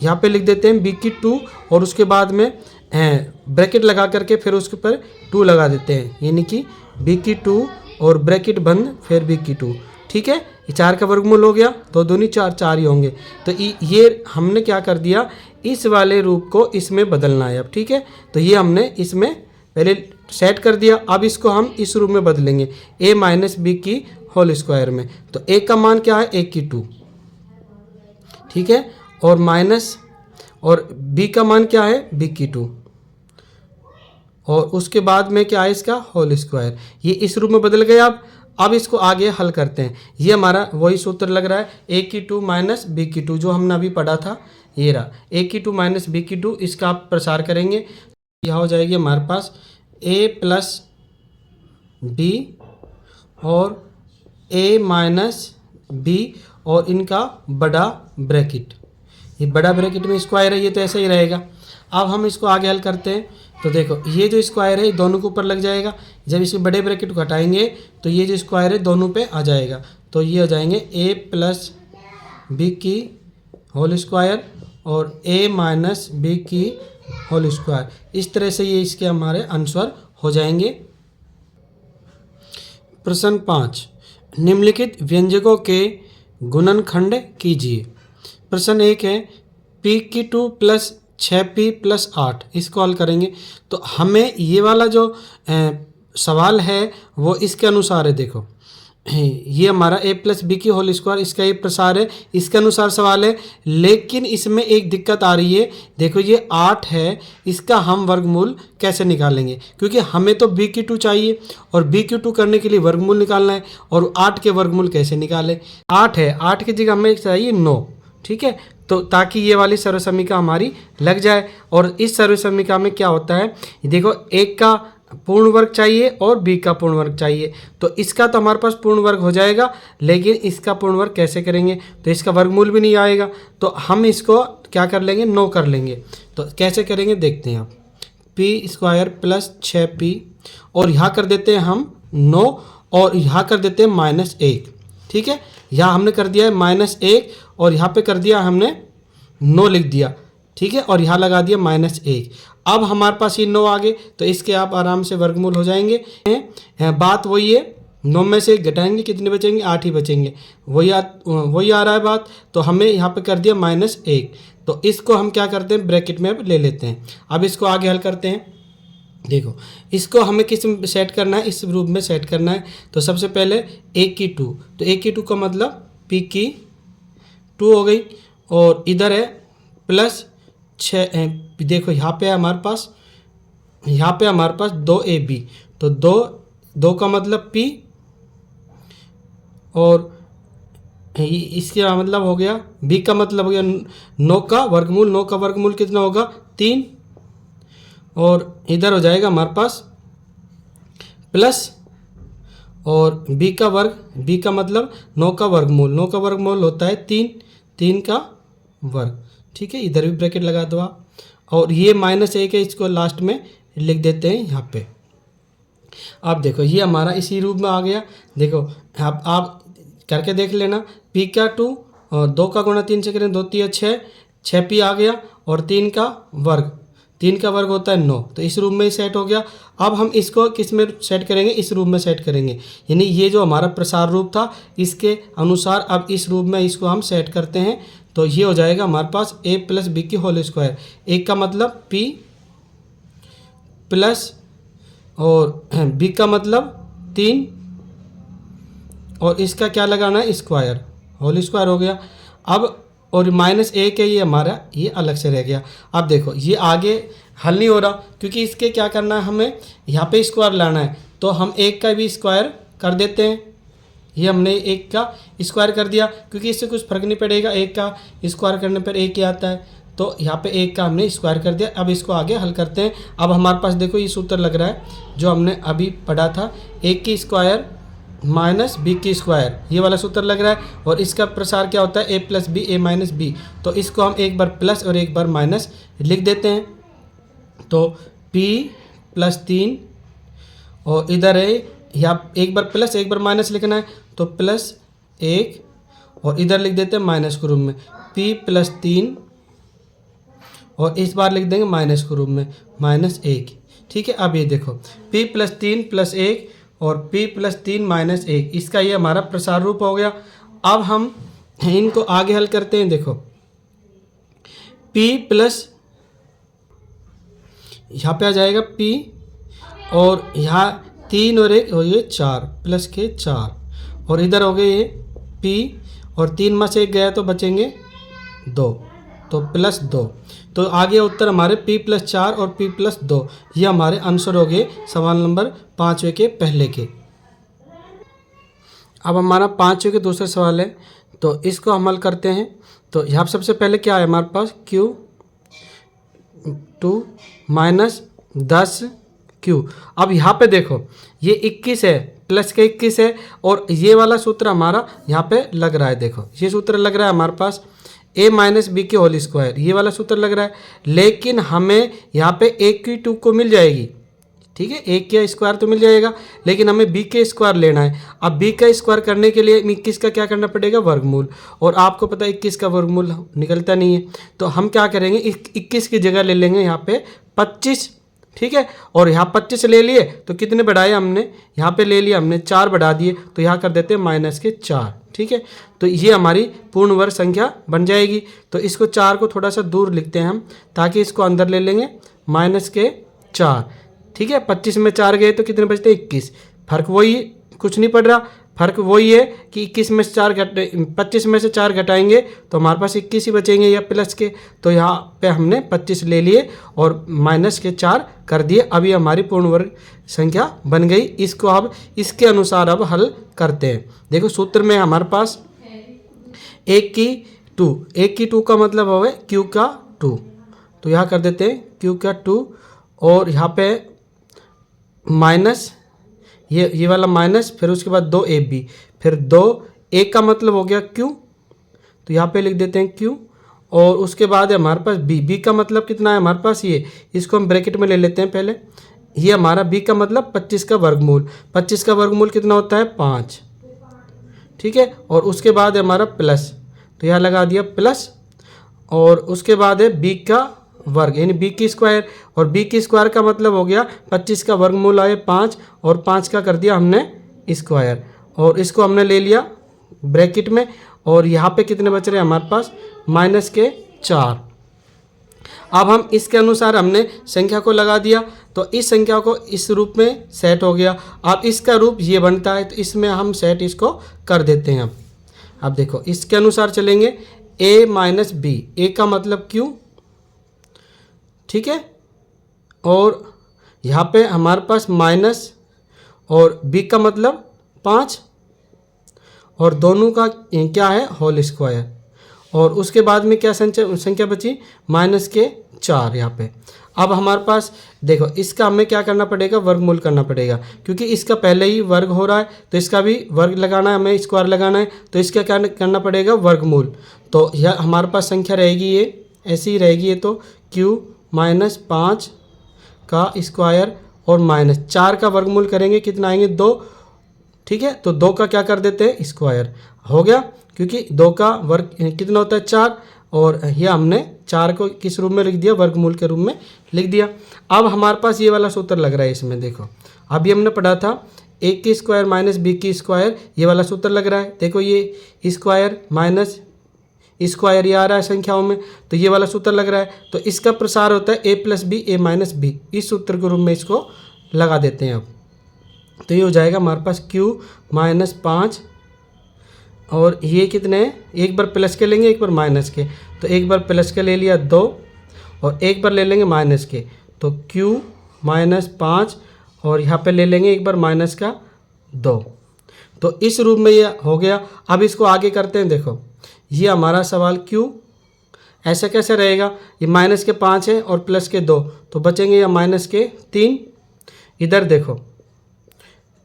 यहाँ पे लिख देते हैं बी की 2 और उसके बाद में ब्रैकेट लगा करके फिर उसके ऊपर 2 लगा देते हैं, यानी कि बी की 2 और ब्रैकेट बंद फिर बी की 2, ठीक है। ये 4 का वर्गमूल हो गया तो दूनी 4, 4 ही होंगे। तो ये हमने क्या कर दिया, इस वाले रूप को इसमें बदलना है अब, ठीक है। तो ये हमने इसमें पहले सेट कर दिया, अब इसको हम इस रूप में बदलेंगे ए माइनस बी की होल स्क्वायर में। तो ए का मान क्या है, 1 की 2, ठीक है, और माइनस और बी का मान क्या है, बी की 2 और उसके बाद में क्या है इसका होल स्क्वायर। ये इस रूप में बदल गया। अब इसको आगे हल करते हैं। ये हमारा वही सूत्र लग रहा है, ए की 2 माइनस बी की 2 जो हमने अभी पढ़ा था, ये रहा ए की 2 माइनस बी की 2, इसका आप प्रसार करेंगे, यह हो जाएगी हमारे पास ए प्लस बी और ए माइनस बी और इनका बड़ा ब्रैकेट, ये बड़ा ब्रैकेट में स्क्वायर है, ये तो ऐसा ही रहेगा। अब हम इसको आगे हल करते हैं, तो देखो ये जो स्क्वायर है दोनों के ऊपर लग जाएगा, जब इसके बड़े ब्रैकेट को हटाएंगे तो ये जो स्क्वायर है दोनों पे आ जाएगा, तो ये हो जाएंगे ए प्लस बी की होल स्क्वायर और ए माइनस बी की होल स्क्वायर। इस तरह से ये इसके हमारे आंसर हो जाएंगे। प्रश्न 5, निम्नलिखित व्यंजकों के गुणनखंड कीजिए। प्रश्न 1 है पी की 2 प्लस 6p प्लस 8, इसको हल करेंगे। तो हमें ये वाला जो सवाल है वो इसके अनुसार है, देखो ये हमारा a प्लस बी की होल स्क्वायर, इसका ये प्रसार है, इसके अनुसार सवाल है। लेकिन इसमें एक दिक्कत आ रही है, देखो ये 8 है, इसका हम वर्गमूल कैसे निकालेंगे, क्योंकि हमें तो b की 2 चाहिए और b की 2 करने के लिए वर्गमूल निकालना है, और 8 के वर्गमूल कैसे निकालें। 8 है, 8 की जगह हमें चाहिए 9, ठीक है, तो ताकि ये वाली सर्वसमीका हमारी लग जाए। और इस सर्वसमीका में क्या होता है, देखो एक का पूर्ण वर्ग चाहिए और बी का पूर्ण वर्ग चाहिए, तो इसका तो हमारे पास पूर्ण वर्ग हो जाएगा, लेकिन इसका पूर्ण वर्ग कैसे करेंगे, तो इसका वर्गमूल भी नहीं आएगा, तो हम इसको क्या कर लेंगे, 9 कर लेंगे। तो कैसे करेंगे देखते हैं आप, पी स्क्वायर प्लस 6p और यहाँ कर देते हैं हम 9 और यहाँ कर देते हैं -1, ठीक है, यहाँ हमने कर दिया है -1 और यहाँ पे कर दिया हमने 9 लिख दिया, ठीक है, और यहाँ लगा दिया -1। अब हमारे पास ये 9 आ गए, तो इसके आप आराम से वर्गमूल हो जाएंगे। बात वही है, 9 में से घटाएंगे कितने बचेंगे, 8 ही बचेंगे, वही आ रहा है बात। तो हमें यहाँ पे कर दिया -1, तो इसको हम क्या करते हैं ब्रैकेट में ले लेते हैं। अब इसको आगे हल करते हैं। देखो इसको हमें किस में सेट करना है, इस रूप में सेट करना है। तो सबसे पहले a की 2, तो a की 2 का मतलब p की 2 हो गई, और इधर है प्लस 6, देखो यहाँ पे हमारे पास 2ab, तो 2 का मतलब p और इसका मतलब हो गया b का मतलब हो गया 9 का वर्गमूल। 9 का वर्गमूल कितना होगा, 3, और इधर हो जाएगा हमारे पास प्लस और b का वर्ग, b का मतलब 9 का वर्गमूल। 9 का वर्गमूल होता है 3 का वर्ग, ठीक है, इधर भी ब्रैकेट लगा दो आप, और ये -1 है, इसको लास्ट में लिख देते हैं यहाँ पे। अब देखो ये हमारा इसी रूप में आ गया। देखो अब आप करके देख लेना, p का 2 और 2 का गुणा 3 से करें, 2 3 6p आ गया, और 3 का वर्ग होता है 9, तो इस रूप में सेट हो गया। अब हम इसको किस में सेट करेंगे, इस रूप में सेट करेंगे, यानी ये जो हमारा प्रसार रूप था इसके अनुसार अब इस रूप में इसको हम सेट करते हैं। तो ये हो जाएगा हमारे पास a प्लस बी की होल स्क्वायर, एक का मतलब p प्लस और बी का मतलब 3 और इसका क्या लगाना है स्क्वायर, होल स्क्वायर हो गया। अब और माइनस 1 है ये हमारा, ये अलग से रह गया। अब देखो ये आगे हल नहीं हो रहा क्योंकि इसके क्या करना है, हमें यहाँ पे स्क्वायर लाना है, तो हम 1 का भी स्क्वायर कर देते हैं। ये हमने 1 का स्क्वायर कर दिया क्योंकि इससे कुछ फर्क नहीं पड़ेगा, 1 का स्क्वायर करने पर 1 ही आता है, तो यहाँ पे 1 का हमने स्क्वायर कर दिया। अब इसको आगे हल करते हैं। अब हमारे पास देखो ये सूत्र लग रहा है जो हमने अभी पढ़ा था, 1 की स्क्वायर माइनस बी की स्क्वायर, ये वाला सूत्र लग रहा है। और इसका प्रसार क्या होता है, ए plus B A minus B, तो इसको हम एक बार प्लस और एक बार माइनस लिख देते हैं। तो p प्लस 3 और इधर है यहाँ एक बार प्लस एक बार माइनस लिखना है, तो प्लस 1 और इधर लिख देते हैं माइनस के रूप में p प्लस 3 और इस बार लिख देंगे माइनस के रूप में माइनस 1। ठीक है, अब ये देखो p प्लस 3 प्लस 1 और p प्लस 3 माइनस 1, इसका ये हमारा प्रसार रूप हो गया। अब हम इनको आगे हल करते हैं। देखो p प्लस यहाँ पे आ जाएगा p और यहाँ 3 और 1 और ये 4 प्लस के 4 और इधर हो गए ये p और 3 में से 1 गया तो बचेंगे 2, तो प्लस 2। तो आगे उत्तर हमारे p प्लस 4 और p प्लस 2, ये हमारे आंसर हो गए सवाल नंबर 5वें के पहले के। अब हमारा 5वें के दूसरा सवाल है, तो इसको हम हल करते हैं। तो यहाँ सबसे पहले क्या है हमारे पास, Q2 माइनस 10Q। अब यहाँ पे देखो ये 21 है, प्लस के 21 है और ये वाला सूत्र हमारा यहाँ पे लग रहा है। देखो ये सूत्र लग रहा है हमारे पास a माइनस बी के होल स्क्वायर, ये वाला सूत्र लग रहा है, लेकिन हमें यहाँ पे a की 2 को मिल जाएगी। ठीक है, a का स्क्वायर तो मिल जाएगा, लेकिन हमें b के स्क्वायर लेना है। अब b का स्क्वायर करने के लिए 21 का क्या करना पड़ेगा, वर्गमूल, और आपको पता है 21 का वर्गमूल निकलता नहीं है, तो हम क्या करेंगे 21 की जगह ले लेंगे यहाँ पे 25। ठीक है, और यहाँ 25 ले लिए तो कितने बढ़ाए हमने, यहाँ पे ले लिया हमने 4 बढ़ा दिए, तो यहाँ कर देते हैं माइनस के 4। ठीक है, तो ये हमारी पूर्ण वर्ग संख्या बन जाएगी। तो इसको 4 को थोड़ा सा दूर लिखते हैं हम, ताकि इसको अंदर ले लेंगे माइनस के 4। ठीक है, 25 में 4 गए तो कितने बचते हैं 21, फर्क वही, कुछ नहीं पड़ रहा, फर्क वही है कि 21 में से 4 25 में से 4 घटाएंगे तो हमारे पास 21 ही बचेंगे या प्लस के, तो यहाँ पे हमने 25 ले लिए और माइनस के 4 कर दिए। अभी हमारी पूर्ण वर्ग संख्या बन गई। इसको अब इसके अनुसार अब हल करते हैं। देखो सूत्र में हमारे पास 1 की 2 का मतलब होगा Q का 2, तो यहाँ कर देते हैं Q का 2 और यहाँ पे माइनस ये वाला माइनस, फिर उसके बाद 2ab, फिर 2a का मतलब हो गया Q, तो यहाँ पे लिख देते हैं Q, और उसके बाद है हमारे पास b का मतलब कितना है हमारे पास, ये इसको हम ब्रैकेट में ले लेते हैं पहले। ये हमारा b का मतलब 25 का वर्गमूल, 25 का वर्गमूल कितना होता है 5। ठीक है, और उसके बाद है हमारा प्लस, तो यहाँ लगा दिया प्लस, और उसके बाद है b का वर्ग यानी b की स्क्वायर, और b की स्क्वायर का मतलब हो गया 25 का वर्गमूल आए 5 और 5 का कर दिया हमने स्क्वायर, और इसको हमने ले लिया ब्रैकेट में। और यहाँ पे कितने बच रहे हैं हमारे पास, माइनस के 4। अब हम इसके अनुसार हमने संख्या को लगा दिया, तो इस संख्या को इस रूप में सेट हो गया। अब इसका रूप ये बनता है, तो इसमें हम सेट इसको कर देते हैं। अब देखो इसके अनुसार चलेंगे, a माइनस बी, a का मतलब Q, ठीक है, और यहाँ पे हमारे पास माइनस और b का मतलब 5, और दोनों का क्या है होल स्क्वायर, और उसके बाद में क्या संख्या बची, माइनस के 4 यहाँ पे। अब हमारे पास देखो इसका हमें क्या करना पड़ेगा, वर्गमूल करना पड़ेगा, क्योंकि इसका पहले ही वर्ग हो रहा है तो इसका भी वर्ग लगाना है, हमें स्क्वायर लगाना है, तो इसका क्या करना पड़ेगा, वर्गमूल। तो यह हमारे पास संख्या रहेगी, ये ऐसी ही रहेगी, ये तो Q माइनस 5 का स्क्वायर और माइनस 4 का वर्गमूल करेंगे, कितना आएंगे 2। ठीक है, तो 2 का क्या कर देते हैं स्क्वायर, हो गया, क्योंकि 2 का वर्ग कितना होता है 4, और यह हमने 4 को किस रूप में लिख दिया, वर्गमूल के रूप में लिख दिया। अब हमारे पास ये वाला सूत्र लग रहा है इसमें, देखो अभी हमने पढ़ा था a की स्क्वायर माइनस b की स्क्वायर, ये वाला सूत्र लग रहा है। देखो ये स्क्वायर माइनस स्क्वायर ये आ रहा है संख्याओं में, तो ये वाला सूत्र लग रहा है, तो इसका प्रसार होता है a plus B A minus B, इस सूत्र के रूप में इसको लगा देते हैं अब। तो ये हो जाएगा हमारे पास q माइनस 5 और ये कितने हैं, एक बार प्लस के लेंगे एक बार माइनस के, तो एक बार प्लस के ले लिया 2 और एक बार ले लेंगे माइनस के, तो q माइनस 5 और यहाँ पे ले लेंगे एक बार माइनस का 2। तो इस रूप में ये हो गया। अब इसको आगे करते हैं। देखो ये हमारा सवाल q ऐसा कैसे रहेगा, ये माइनस के 5 है और प्लस के 2, तो बचेंगे या माइनस के 3। इधर देखो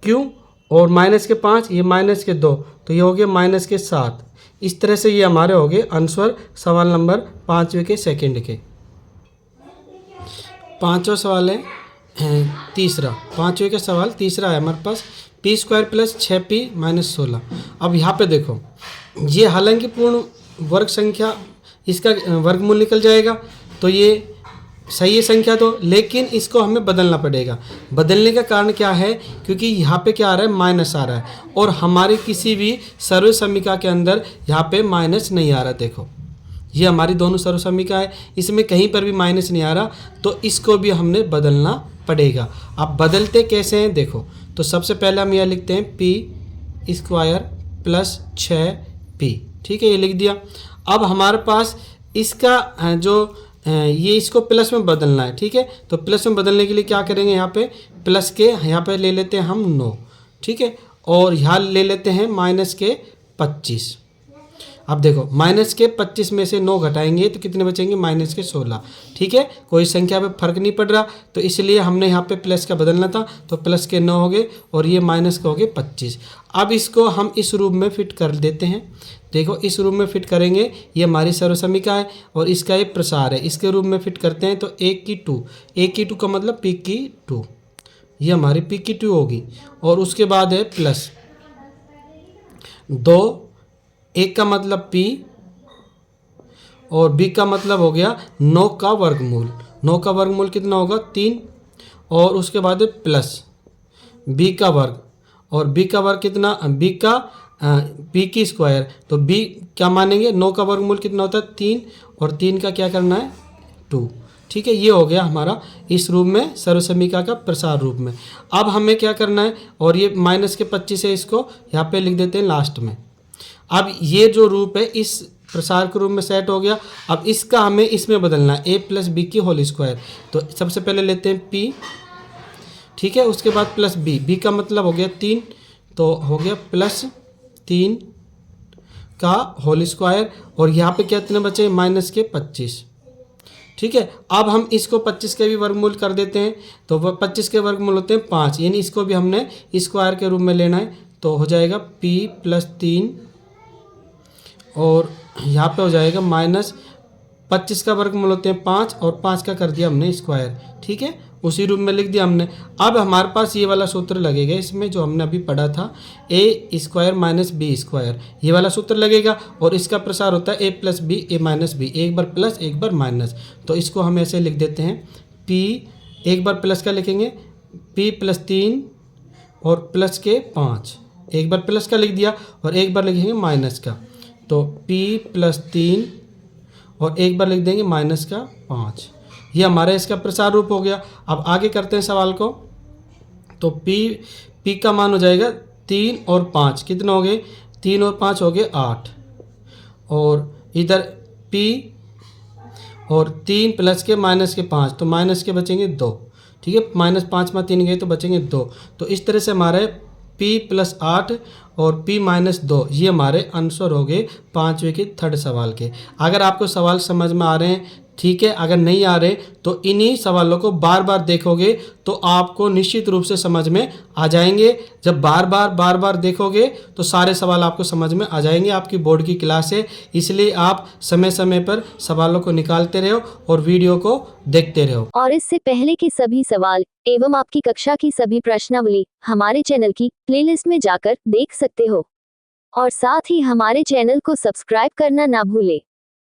q और माइनस के 5, ये माइनस के 2, तो ये हो गया माइनस के 7। इस तरह से ये हमारे हो गए आंसर सवाल नंबर 5वें के सेकंड के। पाँचवा सवाल है तीसरा, 5वें का सवाल तीसरा है हमारे पास p² प्लस 6p माइनस 16। अब यहाँ पे देखो ये हालांकि पूर्ण वर्ग संख्या, इसका वर्गमूल निकल जाएगा तो ये सही है संख्या तो, लेकिन इसको हमें बदलना पड़ेगा। बदलने का कारण क्या है, क्योंकि यहाँ पे क्या आ रहा है, माइनस आ रहा है और हमारी किसी भी सर्व समीकरण के अंदर यहाँ पे माइनस नहीं आ रहा। देखो ये हमारी दोनों सर्व समीकरण है, इसमें कहीं पर भी माइनस नहीं आ रहा, तो इसको भी हमने बदलना पड़ेगा। अब बदलते कैसे हैं देखो, तो सबसे पहले हम यह लिखते हैं p² प्लस 6p, ठीक है, ये लिख दिया। अब हमारे पास इसका जो ये इसको प्लस में बदलना है, ठीक है। तो प्लस में बदलने के लिए क्या करेंगे, यहाँ पे प्लस के यहाँ पे ले लेते हैं हम 9, ठीक है, और यहाँ ले लेते हैं माइनस के 25। अब देखो माइनस के 25 में से 9 घटाएंगे तो कितने बचेंगे, माइनस के 16, ठीक है। कोई संख्या पे फर्क नहीं पड़ रहा, तो इसलिए हमने यहाँ पे प्लस का बदलना था, तो प्लस के 9 हो गए और ये माइनस का हो गए 25। अब इसको हम इस रूप में फिट कर देते हैं। देखो इस रूप में फिट करेंगे, ये हमारी सर्व समीकरण है और इसका ये प्रसार है, इसके रूप में फिट करते हैं तो 1 की 2 का मतलब p², ये हमारी p² होगी। और उसके बाद है प्लस 2, 1 का मतलब p और b का मतलब हो गया 9 का वर्गमूल। 9 का वर्गमूल कितना होगा, 3, और उसके बाद है प्लस b का वर्ग, और b का वर्ग कितना, b का p², तो b क्या मानेंगे, 9 का वर्गमूल कितना होता है 3 और 3 का क्या करना है 2, ठीक है। ये हो गया हमारा इस रूप में सर्व समीकरण का प्रसार रूप में। अब हमें क्या करना है, और ये माइनस के 25 है, इसको यहाँ पे लिख देते हैं लास्ट में। अब ये जो रूप है इस प्रसार के रूप में सेट हो गया। अब इसका हमें इसमें बदलना है a प्लस बी की होल स्क्वायर। तो सबसे पहले लेते हैं p, ठीक है, उसके बाद प्लस b का मतलब हो गया 3, तो हो गया प्लस 3 का होल स्क्वायर, और यहाँ पे कितने बचे, माइनस के 25, ठीक है। अब हम इसको 25 के भी वर्गमूल कर देते हैं, तो वह 25 के वर्गमूल होते हैं 5, यानी इसको भी हमने स्क्वायर के रूप में लेना है, तो हो जाएगा p प्लस 3 और यहाँ पे हो जाएगा माइनस 25 का वर्गमूल होते हैं 5 और 5 का कर दिया हमने स्क्वायर, ठीक है, उसी रूप में लिख दिया हमने। अब हमारे पास ये वाला सूत्र लगेगा इसमें जो हमने अभी पढ़ा था, a² माइनस b², ये वाला सूत्र लगेगा और इसका प्रसार होता है a plus b a minus b, एक बार प्लस एक बार माइनस। तो इसको हम ऐसे लिख देते हैं p, एक बार प्लस का लिखेंगे p प्लस 3 और प्लस के 5, एक बार प्लस का लिख दिया और एक बार लिखेंगे माइनस का, तो p प्लस 3 और एक बार लिख देंगे माइनस का 5। ये हमारा इसका प्रसार रूप हो गया। अब आगे करते हैं सवाल को, तो p का मान हो जाएगा 3 और 5, कितना हो गए, 3 और 5 हो गए 8, और इधर p और 3 प्लस के माइनस के 5, तो माइनस के बचेंगे 2, ठीक है, माइनस 5 में 3 गए तो बचेंगे 2। तो इस तरह से हमारे p प्लस 8 और p माइनस 2, ये हमारे आंसर हो गए 5वें के थर्ड सवाल के। अगर आपको सवाल समझ में आ रहे हैं ठीक है, अगर नहीं आ रहे तो इन्हीं सवालों को बार बार देखोगे तो आपको निश्चित रूप से समझ में आ जाएंगे। जब बार बार देखोगे तो सारे सवाल आपको समझ में आ जाएंगे। आपकी बोर्ड की क्लास है, इसलिए आप समय समय पर सवालों को निकालते रहो और वीडियो को देखते रहो। और इससे पहले के सभी सवाल एवं आपकी कक्षा की सभी प्रश्नावली हमारे चैनल की प्लेलिस्ट में जाकर देख सकते हो, और साथ ही हमारे चैनल को सब्सक्राइब करना ना भूले।